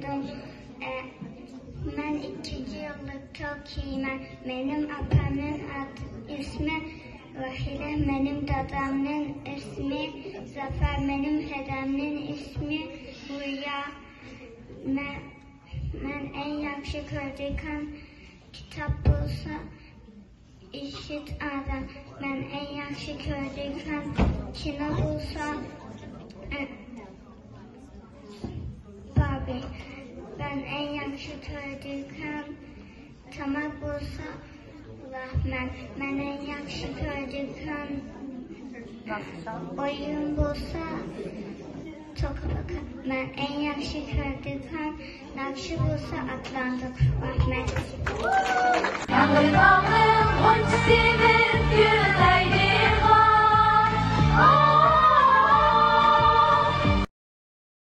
oxudum. Mən 2-ci illik okuyum. Mənim apamın ismi Rahile, mənim dadamın ismi Zafer, mənim hədəmin ismi Rüya. Mən ən yaxşı gördüyüm kitab bulsa İşit Adam. Mən ən yaxşı gördüyüm kino bulsa Barbie. Ben en yaxşı gördüyüm tamak bulsa Rahman. Ben en yaxşı gördüyüm oyun bulsa Toka Baka. Ben en yaxşı gördüyüm nakşı bulsa Atlantik. Rahman.